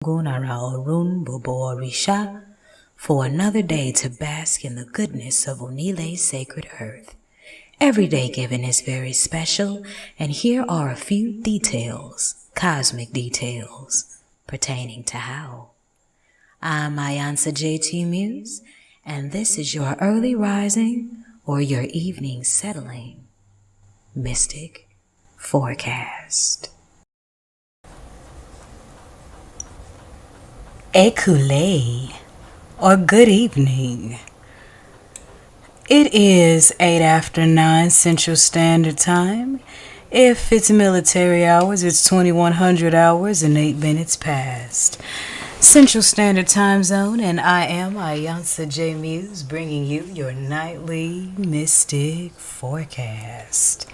Gunara Orun Bobo Orisha for another day to bask in the goodness of Onile's sacred earth. Every day given is very special, and here are a few details, cosmic details, pertaining to how. I'm iiiYansaje to you, Muse, and this is your early rising or your evening settling mystic forecast. Ekule, or good evening. It is 8 after 9 Central Standard Time. If it's military hours, it's 2100 hours and 8 minutes past Central Standard Time Zone, and I am iiiYansaje Muse, bringing you your nightly mystic forecast.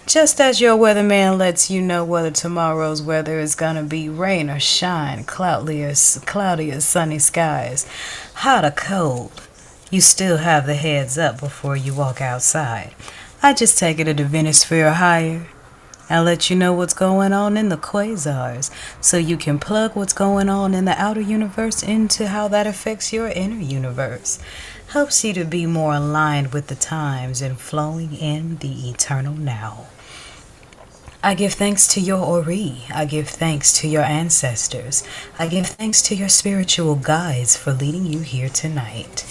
Just as your weatherman lets you know whether tomorrow's weather is gonna be rain or shine, cloudy or sunny skies, hot or cold, you still have the heads up before you walk outside. I just take it a divinosphere higher and let you know what's going on in the quasars, so you can plug what's going on in the outer universe into how that affects your inner universe. Helps you to be more aligned with the times and flowing in the eternal now. I give thanks to your Ori. I give thanks to your ancestors. I give thanks to your spiritual guides for leading you here tonight.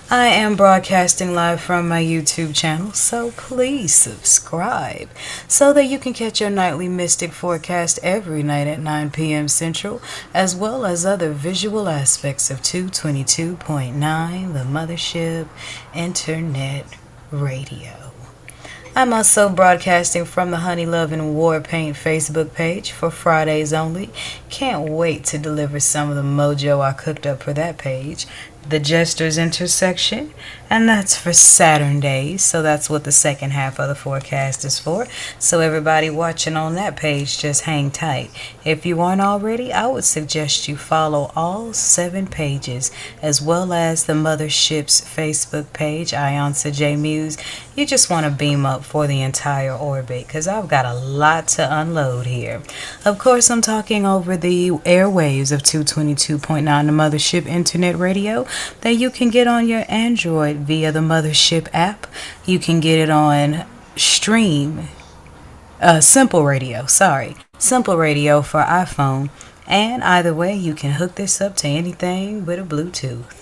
I am broadcasting live from my YouTube channel, so please subscribe so that you can catch your nightly mystic forecast every night at 9 p.m. Central, as well as other visual aspects of 222.9, the Mothership Internet Radio. I'm also broadcasting from the Honey Love and War Paint Facebook page for Fridays only. Can't wait to deliver some of the mojo I cooked up for that page. The Jester's Intersection, and that's for Saturnday, so that's what the second half of the forecast is for. So everybody watching on that page, just hang tight. If you aren't already, I would suggest you follow all 7 pages, as well as the Mothership's Facebook page, iiiYansaje Muse. You just want to beam up for the entire orbit, because I've got a lot to unload here. Of course, I'm talking over the airwaves of 222.9, the Mothership Internet Radio, that you can get on your Android via the Mothership app. You can get it on Simple Radio for iPhone, and either way you can hook this up to anything with a Bluetooth.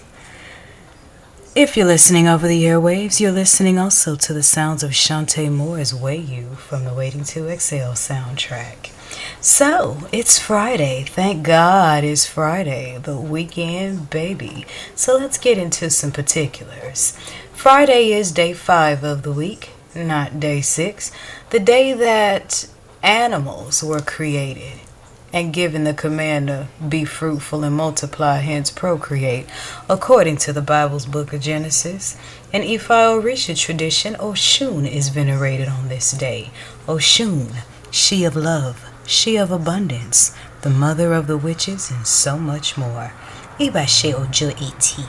If you're listening over the airwaves, you're listening also to the sounds of Shantae Moore's Way You from the Waiting to Exhale soundtrack. So, it's Friday. Thank God it's Friday. The weekend, baby. So let's get into some particulars. Friday is day 5 of the week, not day 6. The day that animals were created and given the command to be fruitful and multiply, hence procreate, according to the Bible's book of Genesis. In Ifa Orisha tradition, Oshun is venerated on this day. Oshun, she of love, she of abundance, the mother of the witches, and so much more. Ibashe Ojo Eti.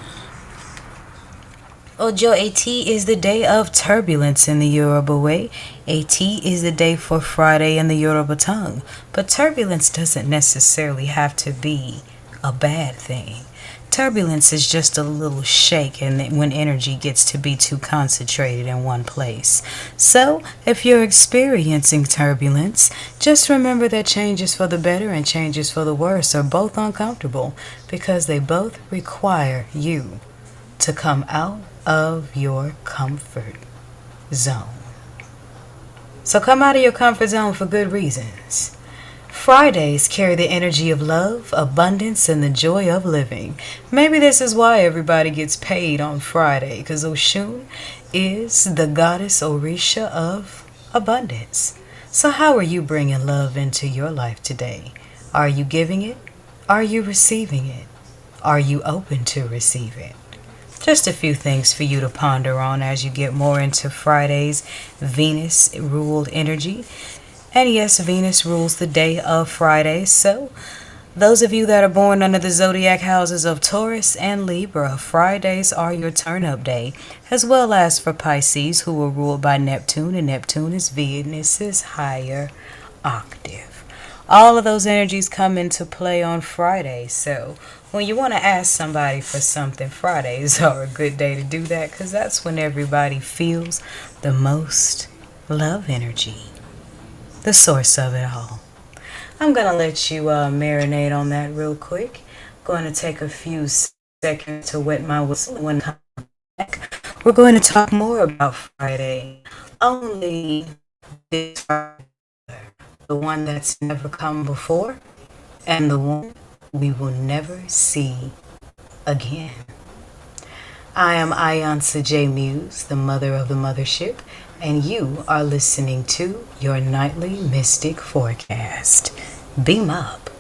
Ojo Eti is the day of turbulence in the Yoruba way. Eti is the day for Friday in the Yoruba tongue. But turbulence doesn't necessarily have to be a bad thing. Turbulence is just a little shake and when energy gets to be too concentrated in one place. So, if you're experiencing turbulence, just remember that changes for the better and changes for the worse are both uncomfortable because they both require you to come out of your comfort zone. So come out of your comfort zone for good reasons. Fridays carry the energy of love, abundance, and the joy of living. Maybe this is why everybody gets paid on Friday, because Oshun is the goddess Orisha of abundance. So how are you bringing love into your life today? Are you giving it? Are you receiving it? Are you open to receive it? Just a few things for you to ponder on as you get more into Friday's Venus-ruled energy. And yes, Venus rules the day of Friday, so those of you that are born under the zodiac houses of Taurus and Libra, Fridays are your turn-up day, as well as for Pisces, who are ruled by Neptune, and Neptune is Venus's higher octave. All of those energies come into play on Friday. So when you want to ask somebody for something, Fridays are a good day to do that because that's when everybody feels the most love energy, the source of it all. I'm going to let you marinate on that real quick. Going to take a few seconds to wet my whistle. When I come back, we're going to talk more about Friday. Only this Friday, the one that's never come before, and the one we will never see again. I am iiiYansaje Muse, the mother of the mothership, and you are listening to your nightly mystic forecast. Beam up.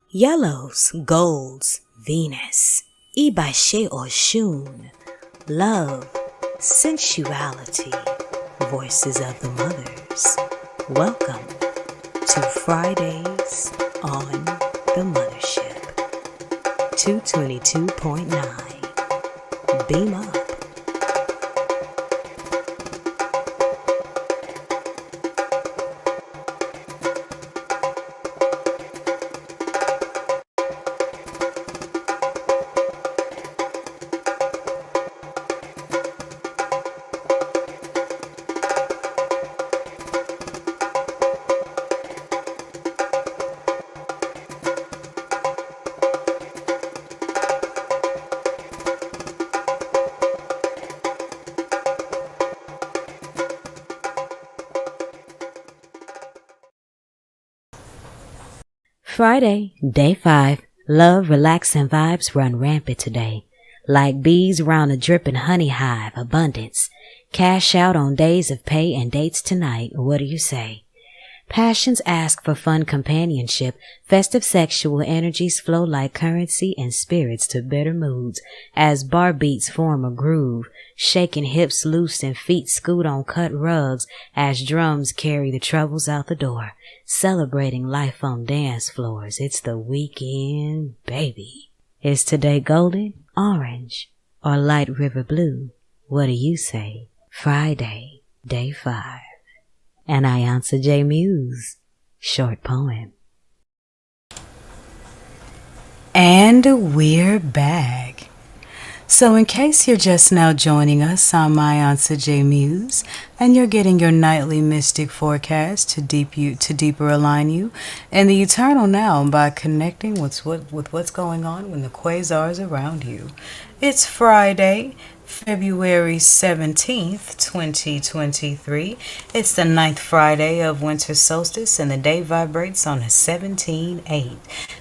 Yellows, golds, Venus, iiiBashe Oshun, love, sensuality, voices of the mothers. Welcome to Fridays on the Mothership. 222.9. Beam up. Friday, day 5. Love, relax, and vibes run rampant today. Like bees round a dripping honey hive, abundance. Cash out on days of pay and dates tonight. What do you say? Passions ask for fun companionship. Festive sexual energies flow like currency and spirits to better moods as bar beats form a groove, shaking hips loose and feet scoot on cut rugs as drums carry the troubles out the door. Celebrating life on dance floors. It's the weekend, baby. Is today golden, orange, or light river blue? What do you say? Friday, day 5. And iiiYansaje Muse, short poem. And we're back. So in case you're just now joining us, I'm iiiYansaje Muse, and you're getting your nightly mystic forecast to deeper align you in the eternal now by connecting with what's going on when the quasars around you. It's Friday, February 17th, 2023. It's the 9th Friday of winter solstice, and the day vibrates on a 17-8.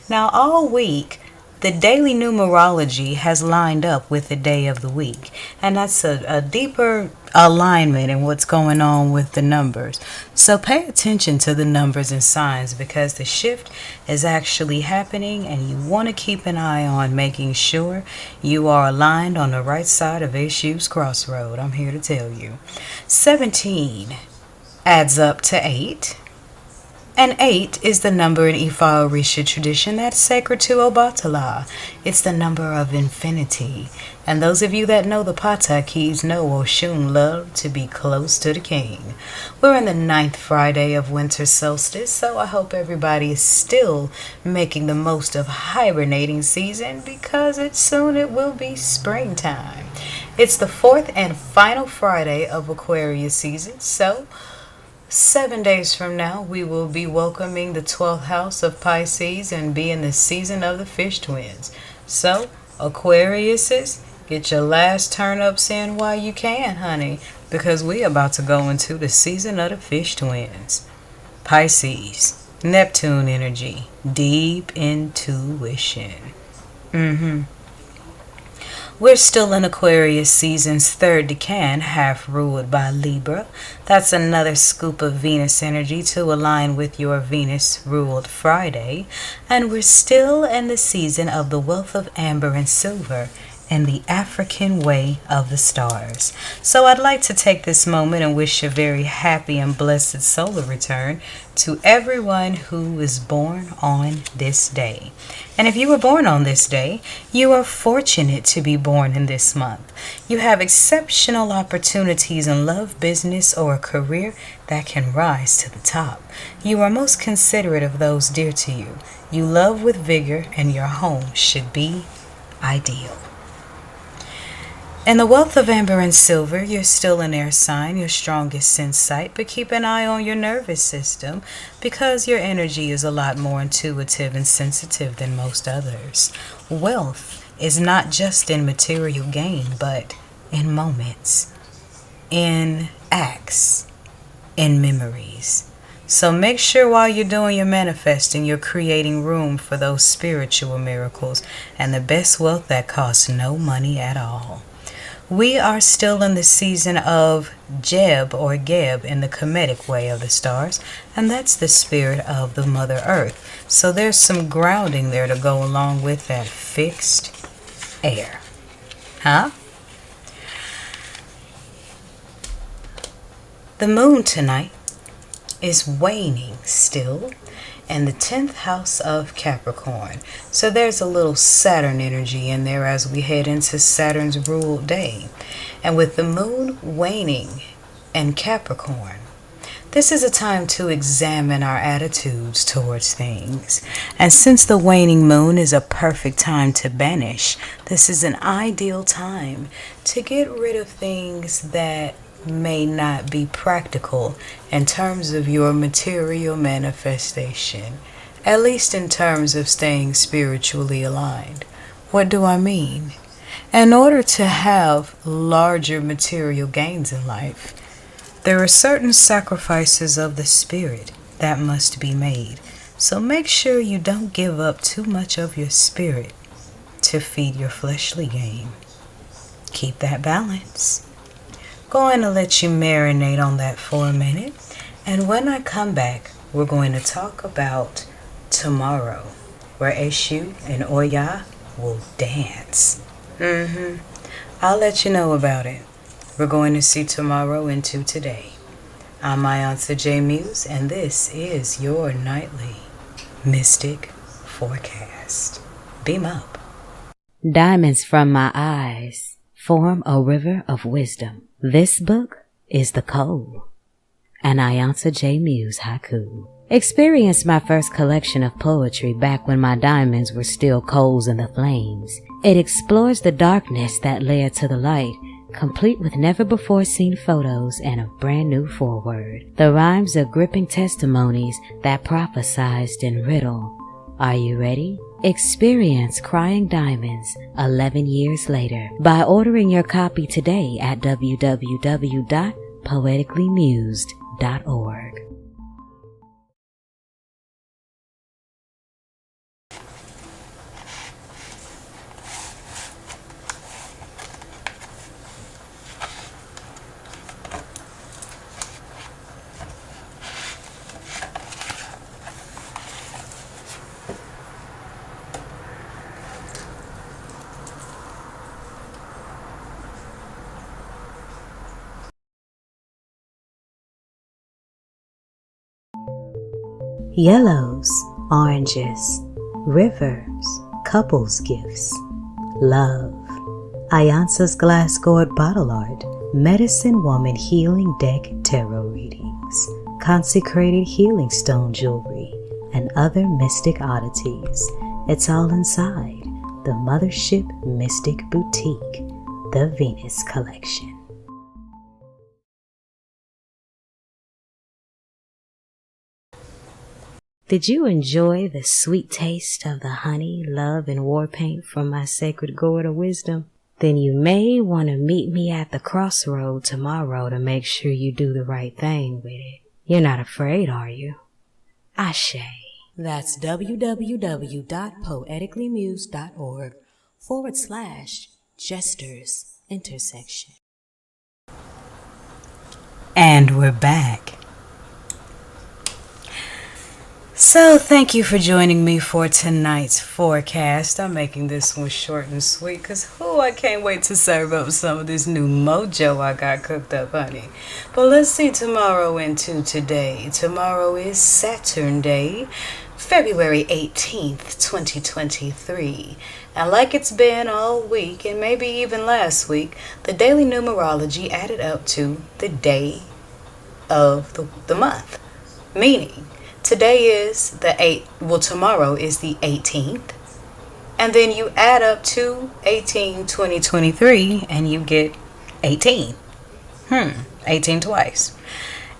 Now all week, the daily numerology has lined up with the day of the week, and that's a deeper alignment in what's going on with the numbers. So pay attention to the numbers and signs because the shift is actually happening, and you want to keep an eye on making sure you are aligned on the right side of Esu's crossroad. I'm here to tell you. 17 adds up to 8. And 8 is the number in Ifa Orisha tradition that's sacred to Obatala. It's the number of infinity. And those of you that know the Pata keys know Oshun loved to be close to the king. We're in the 9th Friday of winter solstice, so I hope everybody is still making the most of hibernating season because soon it will be springtime. It's the 4th and final Friday of Aquarius season, so 7 days from now, we will be welcoming the 12th house of Pisces and be in the season of the fish twins. So, Aquariuses, get your last turnips in while you can, honey, because we about to go into the season of the fish twins. Pisces, Neptune energy, deep intuition. We're still in Aquarius season's 3rd decan, half ruled by Libra. That's another scoop of Venus energy to align with your Venus-ruled Friday. And we're still in the season of the wealth of amber and silver, in the African way of the stars. So I'd like to take this moment and wish a very happy and blessed solar return to everyone who is born on this day. And if you were born on this day, you are fortunate to be born in this month. You have exceptional opportunities in love, business, or a career that can rise to the top. You are most considerate of those dear to you. You love with vigor, and your home should be ideal. In the wealth of amber and silver, you're still an air sign, your strongest sense sight, but keep an eye on your nervous system because your energy is a lot more intuitive and sensitive than most others. Wealth is not just in material gain, but in moments, in acts, in memories. So make sure while you're doing your manifesting, you're creating room for those spiritual miracles and the best wealth that costs no money at all. We are still in the season of Jeb or Geb in the Kemetic way of the stars, and that's the spirit of the Mother Earth. So there's some grounding there to go along with that fixed air. Huh? The moon tonight is waning still in the 10th house of Capricorn. So there's a little Saturn energy in there as we head into Saturn's ruled day. And with the moon waning in Capricorn, this is a time to examine our attitudes towards things. And since the waning moon is a perfect time to banish, this is an ideal time to get rid of things that may not be practical in terms of your material manifestation, at least in terms of staying spiritually aligned. What do I mean? In order to have larger material gains in life, there are certain sacrifices of the spirit that must be made. So make sure you don't give up too much of your spirit to feed your fleshly gain. Keep that balance. Going to let you marinate on that for a minute. And when I come back, we're going to talk about tomorrow, where Esu and Oya will dance. I'll let you know about it. We're going to see tomorrow into today. I'm iiiYansaje Muse, and this is your nightly Mystic Forecast. Beam up. Diamonds from my eyes form a river of wisdom. This book is The Coal, an iiiYansaje Muse haiku. Experienced my first collection of poetry back when my diamonds were still coals in the flames. It explores the darkness that led to the light, complete with never-before-seen photos and a brand-new foreword. The rhymes are gripping testimonies that prophesized in riddle. Are you ready? Experience Crying Diamonds 11 years later by ordering your copy today at www.poeticallymused.org. Yellows, oranges, rivers, couples gifts, love, iiiYansa's glass gourd bottle art, medicine woman healing deck tarot readings, consecrated healing stone jewelry, and other mystic oddities. It's all inside the Mothership Mystic Boutique, the Venus Collection. Did you enjoy the sweet taste of the honey, love, and war paint from my sacred gourd of wisdom? Then you may want to meet me at the crossroad tomorrow to make sure you do the right thing with it. You're not afraid, are you? Ashe. That's www.poeticallymuse.org/Jesters intersection. And we're back. So, thank you for joining me for tonight's forecast. I'm making this one short and sweet because, I can't wait to serve up some of this new mojo I got cooked up, honey. But let's see tomorrow into today. Tomorrow is Saturnday, February 18th, 2023. And like it's been all week, and maybe even last week, the daily numerology added up to the day of the month. Meaning, today is the 8th, tomorrow is the 18th. And then you add up to 18/2023 and you get 18. 18 twice.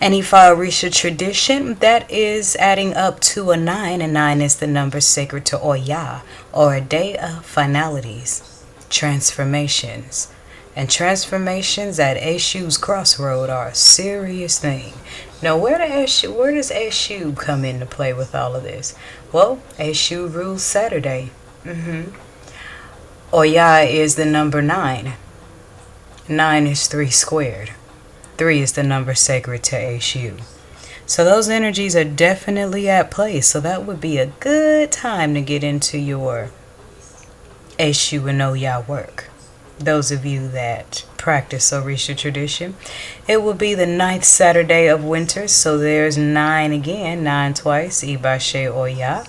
And if I reach a tradition, that is adding up to a 9, and 9 is the number sacred to Oya, or a day of finalities, transformations. And transformations at Esu's crossroad are a serious thing. Now, where does Esu come into play with all of this? Well, Esu rules Saturday. Oya is the number 9. 9 is 3 squared. 3 is the number sacred to Esu. So those energies are definitely at play. So that would be a good time to get into your Esu and Oya work. Those of you that practice Orisha tradition, it will be the 9th Saturday of winter, so there's 9 again, 9 twice, Ibashe Oya.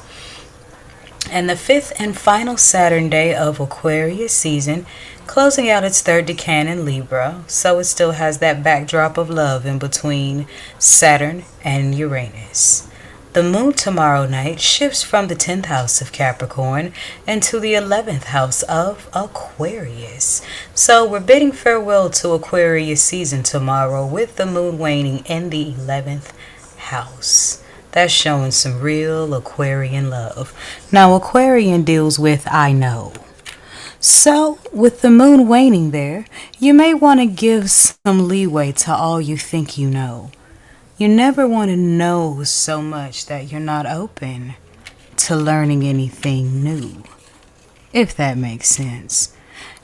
And the 5th and final Saturday of Aquarius season, closing out its 3rd decan in Libra, so it still has that backdrop of love in between Saturn and Uranus. The moon tomorrow night shifts from the 10th house of Capricorn into the 11th house of Aquarius. So we're bidding farewell to Aquarius season tomorrow with the moon waning in the 11th house. That's showing some real Aquarian love. Now, Aquarian deals with I know. So, with the moon waning there, you may want to give some leeway to all you think you know. You never want to know so much that you're not open to learning anything new, if that makes sense.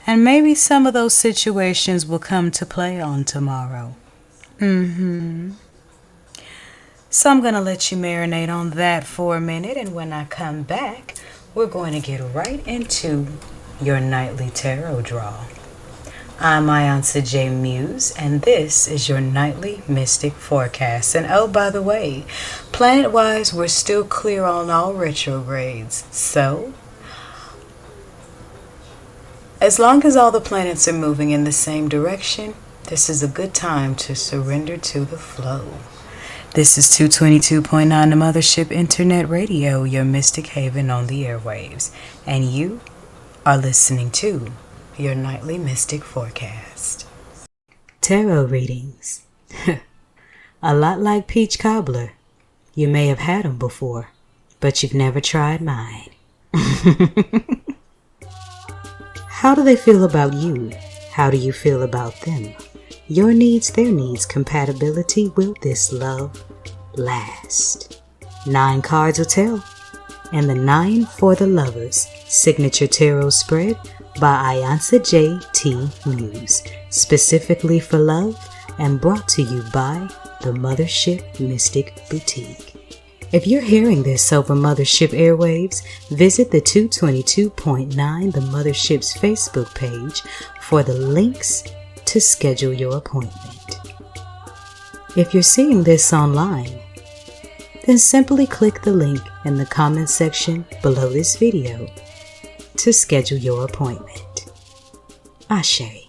And maybe some of those situations will come to play on tomorrow. So I'm going to let you marinate on that for a minute, and when I come back, we're going to get right into your nightly tarot draw. I'm iiiYansaje Muse, and this is your nightly mystic forecast. And oh, by the way, planet-wise, we're still clear on all retrogrades. So, as long as all the planets are moving in the same direction, this is a good time to surrender to the flow. This is 222.9 The Mothership Internet Radio, your mystic haven on the airwaves. And you are listening to your nightly mystic forecast. Tarot readings. A lot like peach cobbler. You may have had them before, but you've never tried mine. How do they feel about you? How do you feel about them? Your needs, their needs, compatibility. Will this love last? 9 cards will tell. And the 9 for the lovers. Signature tarot spread by iiiYansaje T. Muse, specifically for love, and brought to you by the Mothership Mystic Boutique. If you're hearing this over Mothership airwaves, visit the 222.9 The Mothership's Facebook page for the links to schedule your appointment. If you're seeing this online, then simply click the link in the comment section below this video to schedule your appointment. Ashe.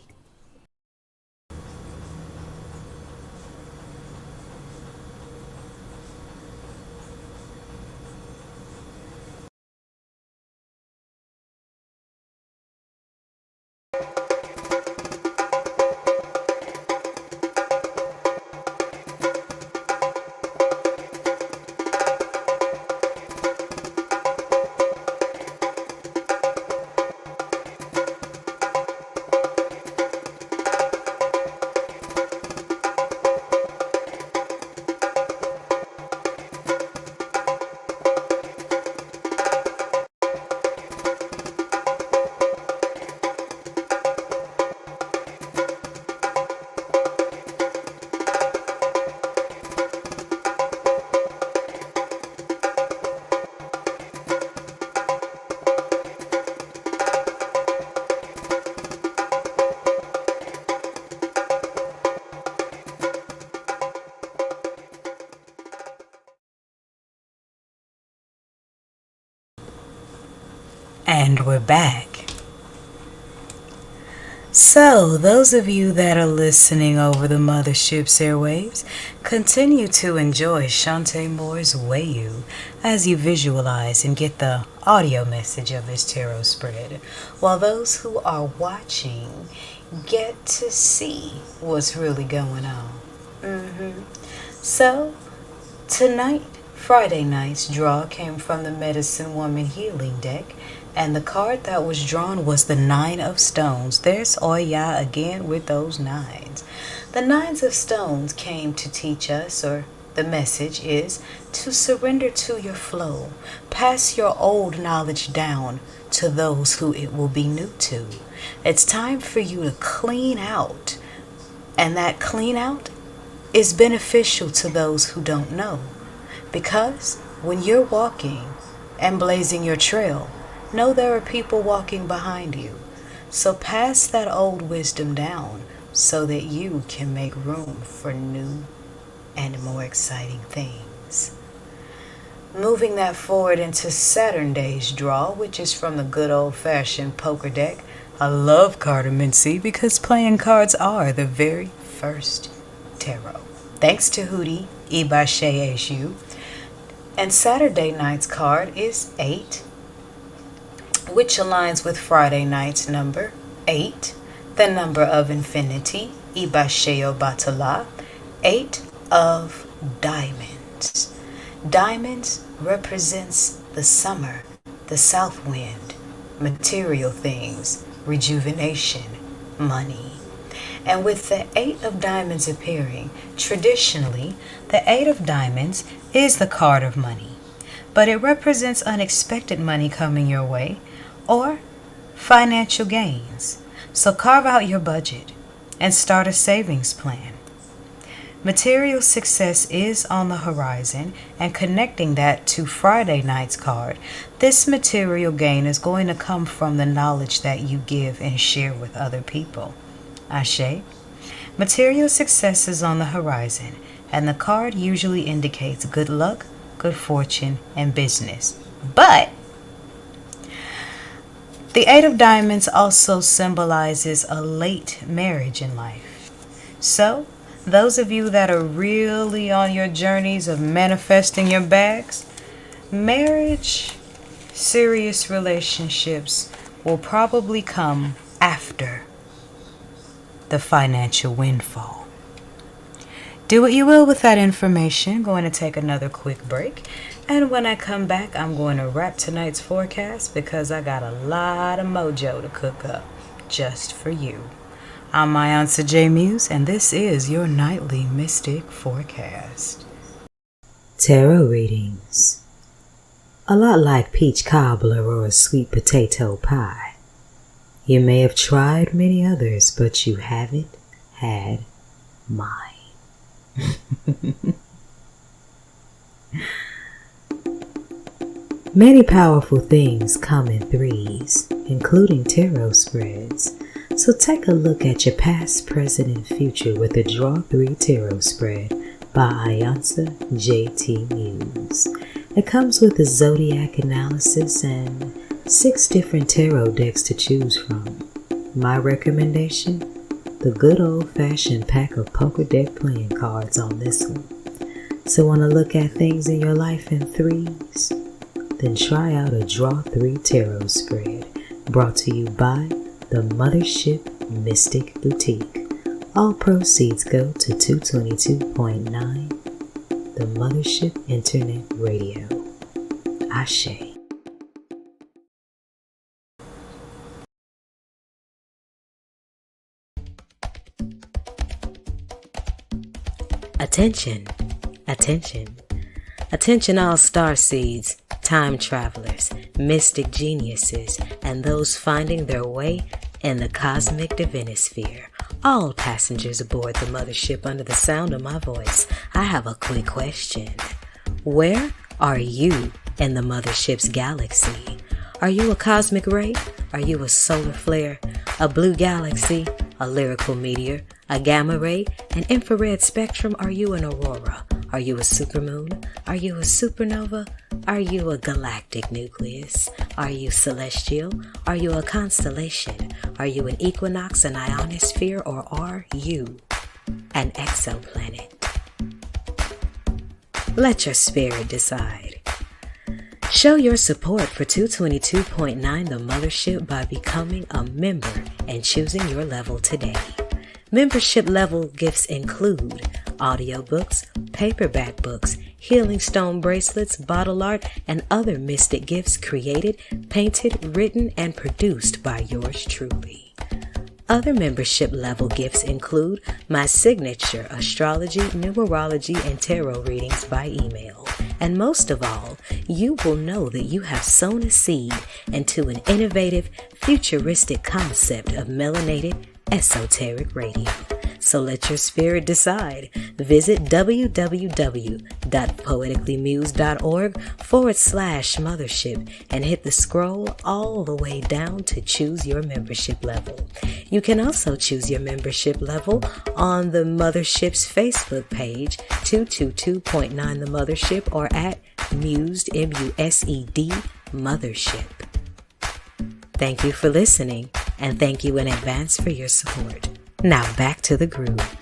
And we're back. So, those of you that are listening over the mothership's airwaves, continue to enjoy Shantae Moore's Wayu as you visualize and get the audio message of this tarot spread, while those who are watching get to see what's really going on. So, tonight, Friday night's draw came from the Medicine Woman Healing deck, and the card that was drawn was the Nine of Stones. There's Oya again with those nines. The Nines of Stones came to teach us, or the message is, to surrender to your flow. Pass your old knowledge down to those who it will be new to. It's time for you to clean out, and that clean out is beneficial to those who don't know. Because when you're walking and blazing your trail, know there are people walking behind you. So pass that old wisdom down so that you can make room for new and more exciting things. Moving that forward into Saturday's draw, which is from the good old-fashioned poker deck. I love cartomancy because playing cards are the very first tarot. Thanks to Hootie, iiiYansaje Esu. And Saturday night's card is 8, which aligns with Friday night's number 8, the number of infinity, iiiYansaje Batala, 8 of diamonds. Diamonds represents the summer, the south wind, material things, rejuvenation, money. And with the 8 of diamonds appearing, traditionally, the 8 of diamonds is the card of money, but it represents unexpected money coming your way or financial gains. So carve out your budget and start a savings plan. Material success is on the horizon, and connecting that to Friday night's card, this material gain is going to come from the knowledge that you give and share with other people. Ashe. Material success is on the horizon, and the card usually indicates good luck, good fortune, and business. But the 8 of diamonds also symbolizes a late marriage in life. So, those of you that are really on your journeys of manifesting your bags, marriage, serious relationships will probably come after the financial windfall. Do what you will with that information. Going to take another quick break. And when I come back, I'm going to wrap tonight's forecast because I got a lot of mojo to cook up just for you. I'm iiiYansaje Muse, and this is your nightly mystic forecast. Tarot readings. A lot like peach cobbler or a sweet potato pie. You may have tried many others, but you haven't had mine. Many powerful things come in threes, including tarot spreads. So take a look at your past, present, and future with the Draw 3 Tarot Spread by iiiYansaje Muse. It comes with a zodiac analysis and 6 different tarot decks to choose from. My recommendation? The good old-fashioned pack of poker deck playing cards on this one. So want to look at things in your life in threes? Then try out a Draw 3 Tarot Spread, brought to you by the Mothership Mystic Boutique. All proceeds go to 222.9, the Mothership Internet Radio. Ashe. Attention, attention, attention all star seeds, time travelers, mystic geniuses, and those finding their way in the cosmic divinisphere. All passengers aboard the mothership under the sound of my voice, I have a quick question. Where are you in the mothership's galaxy? Are you a cosmic ray? Are you a solar flare? A blue galaxy? A lyrical meteor? A gamma ray, an infrared spectrum? Are you an aurora? Are you a supermoon? Are you a supernova? Are you a galactic nucleus? Are you celestial? Are you a constellation? Are you an equinox, an ionosphere, or are you an exoplanet? Let your spirit decide. Show your support for 222.9 The Mothership by becoming a member and choosing your level today. Membership level gifts include audiobooks, paperback books, healing stone bracelets, bottle art, and other mystic gifts created, painted, written, and produced by yours truly. Other membership level gifts include my signature astrology, numerology, and tarot readings by email. And most of all, you will know that you have sown a seed into an innovative, futuristic concept of melanated, esoteric radio. So let your spirit decide. Visit www.poeticallymuse.org/mothership and hit the scroll all the way down to choose your membership level. You can also choose your membership level on the Mothership's Facebook page, 222.9 The Mothership, or at Mused, M-U-S-E-D, Mothership. Thank you for listening, and thank you in advance for your support. Now back to the groove.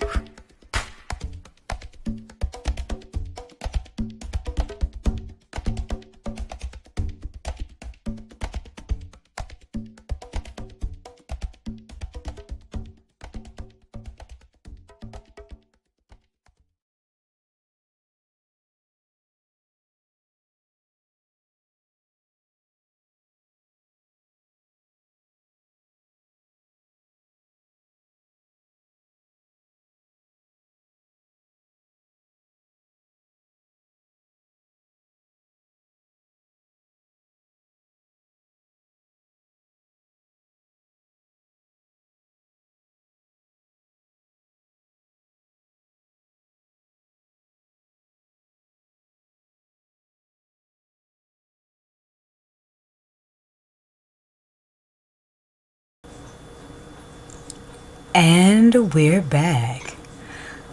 And we're back.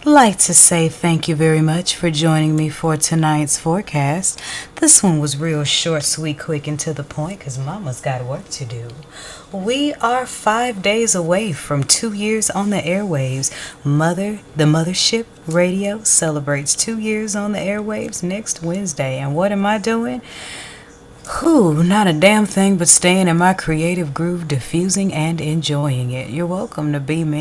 Like to say thank you very much for joining me for tonight's forecast. This one was real short, sweet, quick, and to the point because Mama's got work to do. We are 5 days away from 2 years on the airwaves. The Mothership Radio celebrates 2 years on the airwaves next Wednesday. And what am I doing? Not a damn thing but staying in my creative groove, diffusing and enjoying it. You're welcome to beam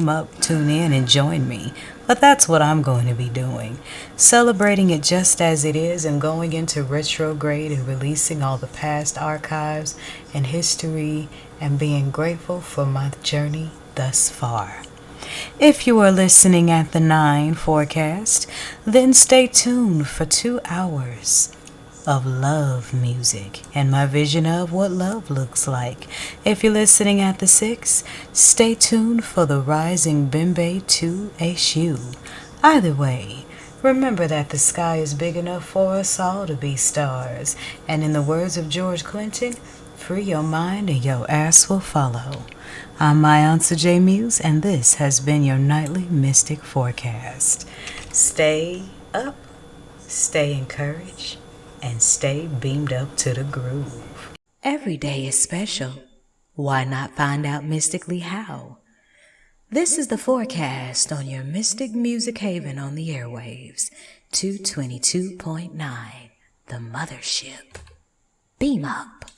up, tune in, and join me. But that's what I'm going to be doing. Celebrating it just as it is and going into retrograde and releasing all the past archives and history and being grateful for my journey thus far. If you are listening at the 9 forecast, then stay tuned for 2 hours of love music and my vision of what love looks like. If you're listening at the 6, stay tuned for the rising Bembe to Esu. Either way, remember that the sky is big enough for us all to be stars. And in the words of George Clinton, free your mind and your ass will follow. I'm iiiYansaje Muse, and this has been your nightly mystic forecast. Stay up, stay encouraged, and stay beamed up to the groove. Every day is special. Why not find out mystically how? This is the forecast on your mystic music haven on the airwaves, 222.9, The Mothership. Beam up.